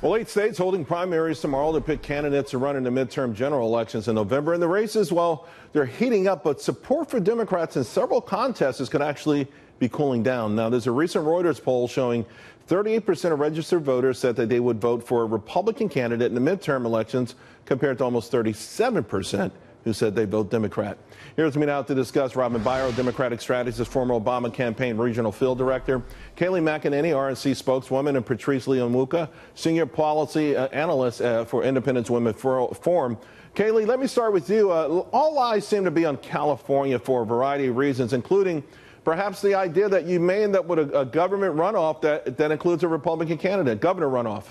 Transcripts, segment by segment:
Well, 8 states holding primaries tomorrow to pick candidates to run in the midterm general elections in November. And the races, well, they're heating up, but support for Democrats in several contests could actually be cooling down. Now, there's a recent Reuters poll showing 38% of registered voters said that they would vote for a Republican candidate in the midterm elections, compared to almost 37% who said they vote Democrat. Here with me now to discuss, Robin Biro, Democratic strategist, former Obama campaign regional field director, Kayleigh McEnany, RNC spokeswoman, and Patrice Lee Onwuka, senior policy analyst for Independence Women Forum. Kayleigh, let me start with you. All eyes seem to be on California for a variety of reasons, including perhaps the idea that you may end up with a government runoff that includes a Republican candidate, governor runoff.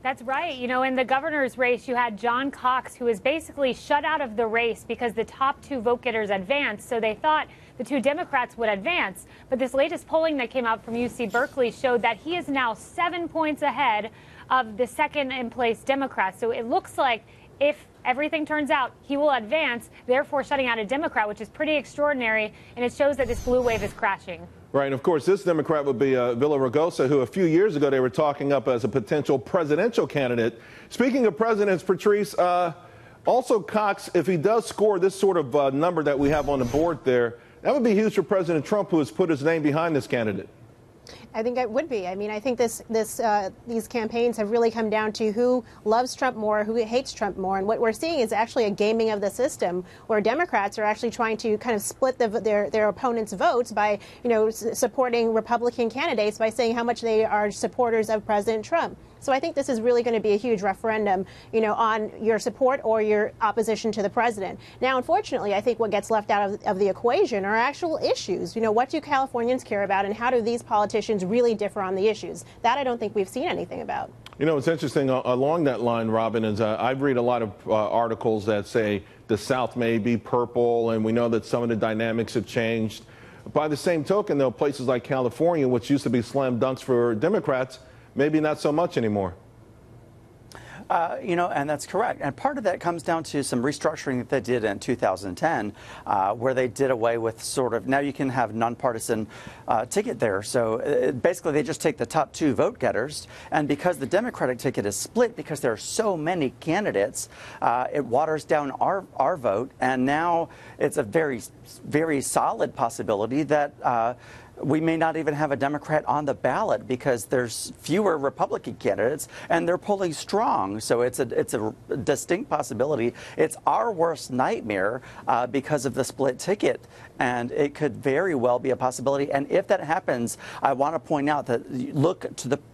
That's right. You know, in the governor's race, you had John Cox, who was basically shut out of the race because the top two vote getters advanced. So they thought the two Democrats would advance. But this latest polling that came out from UC Berkeley showed that he is now 7 points ahead of the second in place Democrat. So it looks like if everything turns out, he will advance, therefore shutting out a Democrat, which is pretty extraordinary. And it shows that this blue wave is crashing. Right. And of course, this Democrat would be Villaraigosa, who a few years ago they were talking up as a potential presidential candidate. Speaking of presidents, Patrice, also Cox, if he does score this sort of number that we have on the board there, that would be huge for President Trump, who has put his name behind this candidate. I think it would be. I mean, I think these campaigns have really come down to who loves Trump more, who hates Trump more. And what we're seeing is actually a gaming of the system, where Democrats are actually trying to kind of split their opponents' votes by, supporting Republican candidates by saying how much they are supporters of President Trump. So I think this is really going to be a huge referendum, on your support or your opposition to the president. Now, unfortunately, I think what gets left out of the equation are actual issues. What do Californians care about, and how do these politicians really differ on the issues? That I don't think we've seen anything about. It's interesting along that line, Robin, is I read a lot of articles that say the South may be purple, and we know that some of the dynamics have changed. By the same token, though, places like California, which used to be slam dunks for Democrats, maybe not so much anymore. And that's correct. And part of that comes down to some restructuring that they did in 2010, where they did away with now you can have nonpartisan ticket there. So basically they just take the top two vote getters. And because the Democratic ticket is split, because there are so many candidates, it waters down our vote. And now it's a very, very solid possibility that we may not even have a Democrat on the ballot because there's fewer Republican candidates and they're polling strong. So it's a distinct possibility. It's our worst nightmare because of the split ticket, and it could very well be a possibility. And if that happens, I want to point out that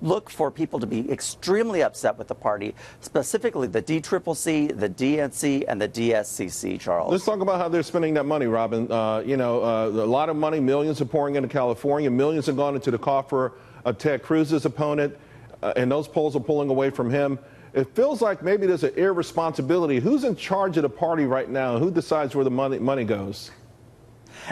look for people to be extremely upset with the party, specifically the DCCC, the DNC, and the DSCC. Charles, let's talk about how they're spending that money, Robin. A lot of money, millions are pouring into California. Millions have gone into the coffer of Ted Cruz's opponent, and those polls are pulling away from him. It feels like maybe there's an irresponsibility. Who's in charge of the party right now? Who decides where the money goes?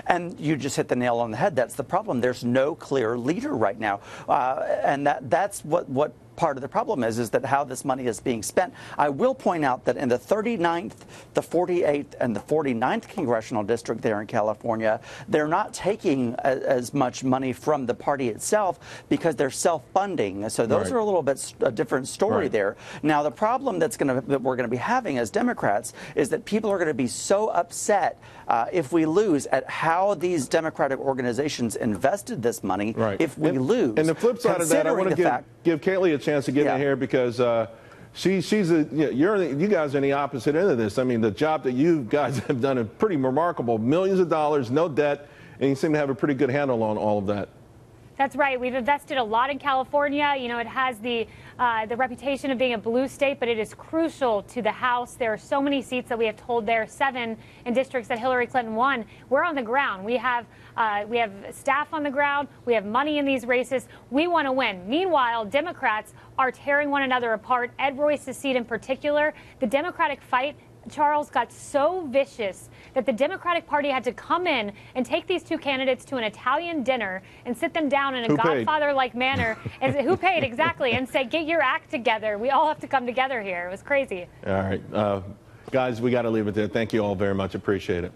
And you just hit the nail on the head. That's the problem. There's no clear leader right now, and that's what part of the problem is that how this money is being spent. I will point out that in the 39th, the 48th, and the 49th congressional district there in California, they're not taking as much money from the party itself because they're self-funding. So those are a little bit a different story there. Now, the problem that we're going to be having as Democrats is that people are going to be so upset if we lose at how these Democratic organizations invested this money. If we lose, and the flip side of that, I want to give Kayleigh a chance to get in here because you guys are in the opposite end of this. I mean, the job that you guys have done is pretty remarkable. Millions of dollars, no debt, and you seem to have a pretty good handle on all of that. That's right. We've invested a lot in California. It has the reputation of being a blue state, but it is crucial to the House. There are so many seats that we have to hold there, 7 in districts that Hillary Clinton won. We're on the ground. We have staff on the ground. We have money in these races. We want to win. Meanwhile, Democrats are tearing one another apart. Ed Royce's seat in particular, the Democratic fight, Charles, got so vicious that the Democratic Party had to come in and take these two candidates to an Italian dinner and sit them down in a Godfather-like manner. And who paid, exactly, and say, get your act together. We all have to come together here. It was crazy. All right. Guys, we got to leave it there. Thank you all very much. Appreciate it.